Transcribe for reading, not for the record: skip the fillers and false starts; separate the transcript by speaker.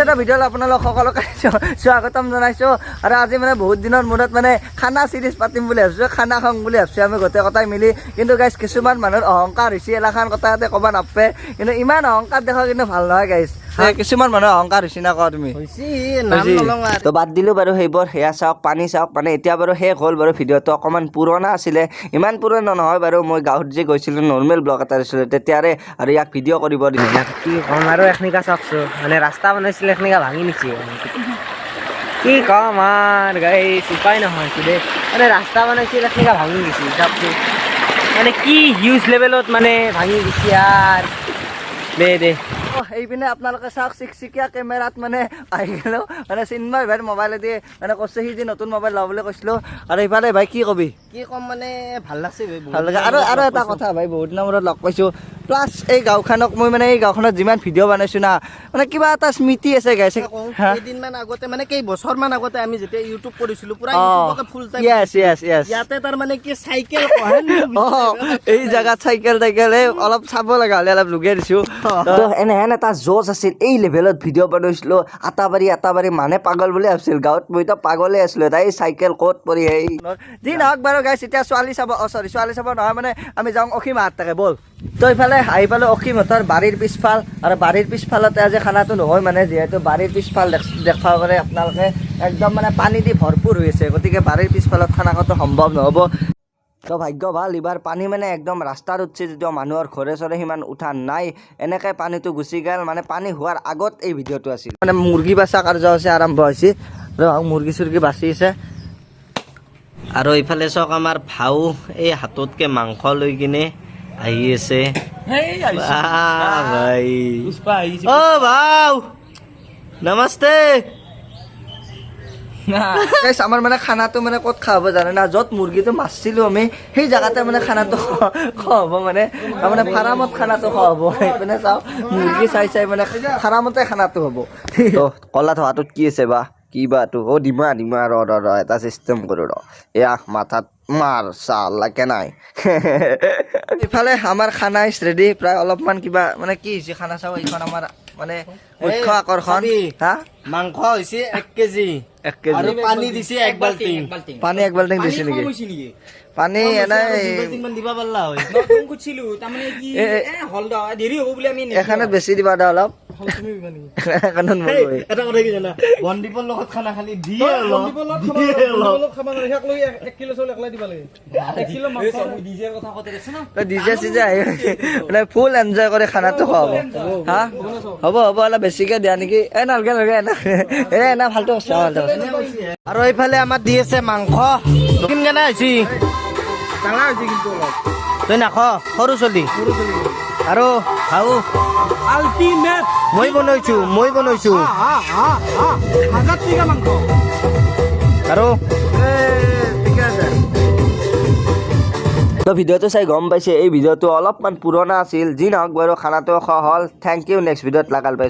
Speaker 1: এটা ভিডিঅ'ত আপোনালোক সকলোকে স্বাগতম জনাইছোঁ আৰু আজি মানে বহুত দিনৰ মূৰত মানে খানা চিৰিজ পাতিম বুলি ভাবিছোঁ, খানা খাওঁ বুলি ভাবিছোঁ আমি গোটেই কথাই মিলি। কিন্তু গাইজ কিছুমান মানুহৰ অহংকাৰ হৈছে, এলাখান কথা ইয়াতে ক'ব নাপায়, কিন্তু ইমান অহংকাৰ দেখা কিন্তু ভাল নহয় গাইজ। কিছুমান মানুহৰ অহংকাৰ হৈছে না কোৱা তুমি? তো বাদ দিলোঁ বাৰু সেইবোৰ। সেয়া চাওক, পানী চাওক, মানে এতিয়া বাৰু শেষ হ'ল বাৰু। ভিডিঅ'টো অকণমান পুৰণা আছিলে, ইমান পুৰণা নহয় বাৰু। মই গাঁৱত যে গৈছিলোঁ নৰ্মেল ব্লগ এটা দিছিলোঁ তেতিয়াৰে, আৰু ইয়াক ভিডিঅ' কৰিব দিছিলোঁ।
Speaker 2: কি কম আৰু এখনিকা চাওকচোন, মানে ৰাস্তা বনাইছিলে এখনিকা ভাঙি নিছে। কি কম আৰু গাইছ, উপায় নহয় দেই, মানে ৰাস্তা বনাইছিল এখনিকা ভাঙি নিছে চাওকচোন, মানে কি হিউজ লেভেলত মানে ভাঙি দিছে আৰু দে
Speaker 1: এইপিনে আপোনালোকে চাওক, চিকচিকীয়া কেমেৰাত মানে আহি গ'লোঁ, মানে চিন্ময় ভাইৰ মোবাইলেদি মানে কৈছে সি যে নতুন মোবাইল লওঁ বুলি কৈছিলোঁ। আৰু এইফালে ভাই কি কবি?
Speaker 2: কি কম মানে ভাল লাগছে
Speaker 1: ভাল লাগে। আৰু এটা কথা ভাই, বহুত দিনৰ মূৰত লগ পাইছোঁ, প্লাছ এই গাঁওখনক মই মানে এই গাঁওখনত যিমান ভিডিঅ' বনাইছোঁ না, মানে কিবা এটা স্মৃতি আছে গাইছে।
Speaker 2: কেইদিনমান আগতে মানে কেইবছৰমান আগতে আমি যেতিয়া ইউটিউব কৰিছিলোঁ পুৰা ফুল টাইম, ইয়াতে তাৰ মানে কি চাইকেল
Speaker 1: এই জেগাত চাইকেল অলপ চাব লগা হ'লে অলপ লুকিয়াই দিছোঁ। এনেহেন এটা জজ আছিল, এই লেভেলত ভিডিঅ' বনাইছিলোঁ। আটাবাৰী মানে পাগল বুলি ভাবিছিল গাঁৱত, মইতো পাগলে আছিলোঁ। তাই চাইকেল ক'ত পৰি সেই যি নহওক বাৰু গাইছ, এতিয়া ছোৱালী চাব, ছোৱালী চাব নহয় মানে আমি যাওঁ অসীম হাত থাকে ব'ল। তো এইফালে আহি পালোঁ অসীমহঁতৰ বাৰীৰ পিছফাল, আৰু বাৰীৰ পিছফালতে আজি খানাটো নহয়, মানে যিহেতু বাৰীৰ পিছফাল দেখা পাৰে আপোনালোকে একদম মানে পানী দি ভৰপূৰ হৈ আছে, গতিকে বাৰীৰ পিছফালত খানা খোৱাটো সম্ভৱ নহ'ব। তো ভাগ্য ভাল, এইবাৰ পানী মানে একদম ৰাস্তাত উঠছে, যদিও মানুহৰ ঘৰে চৰে সিমান উঠা নাই। এনেকৈ পানীটো গুচি গ'ল, মানে পানী হোৱাৰ আগত এই ভিডিঅ'টো আছিল। মানে মুৰ্গী বাচা কাৰ্য হৈছে আৰম্ভ হৈছে, মুৰ্গী চুৰ্গী বাচি আছে।
Speaker 2: আৰু ইফালে চাওক আমাৰ ভাও এই হাততকে মাংস লৈ কিনে আহি আছে। ভাই অ ভাও নমস্তে।
Speaker 1: আমাৰ মানে খানাটো মানে ক'ত খাব জানে না, য'ত মুৰ্গীটো মাৰিছিলোঁ আমি সেই জেগাতে মানে খানাটো খোৱা হ'ব, মানে তাৰমানে ফাৰ্মত খানাটো খোৱা হ'ব। সেইপিনে চাওঁ মুৰ্গী চাই মানে ফাৰ্মতে খানাটো হ'ব। কলা ধোৱাটোত কি আছে বা, কি বা এইটো? অ' ডিমা ৰ এটা চিষ্টেম কৰোঁ এয়া মাথাত মাৰ চালাকে নাই। ইফালে আমাৰ খানা ইজ ৰেডি, প্ৰায় অলপমান কিবা মানে কি হৈছে খানা চাওঁ। এইখন আমাৰ মানে মুখ্য আকৰ্ষণ। হা,
Speaker 2: মাংস হৈছে 1 কেজি,
Speaker 1: 1 কেজি
Speaker 2: আৰু পানী দিছে 1 বাল্টিং।
Speaker 1: পানী 1 বাল্টিং দিছে নেকি? পানী এনেই
Speaker 2: দিব পাৰিলা হয়।
Speaker 1: এখানত বেছি দিবা দা অলপ।
Speaker 2: এটা কথা কি জানা, বনদীপৰ লগত খানা খালি দিয়ে
Speaker 1: ডিজে চিজে আহি মানে ফুল এনজয় কৰি খানাটো খুৱাব। হা হ'ব অলপ বেছিকে দিয়া নেকি? নালগে এনে ভালটো
Speaker 2: আৰু এইফালে আমাৰ দি আছে মাংস। কেনে হৈছে? তই নাখ, সৰু চলি আৰু খাও আল্টিমেট। মই বনাইছো আৰু তো ভিডিঅ'টো চাই গম পাইছে এই ভিডিঅ'টো অলপমান পুৰণা আছিল। যি নহওক বাৰু খানাটো খোৱা হ'ল। Thank U. নেক্সট ভিডিঅ'ত লগাল পাইছোঁ।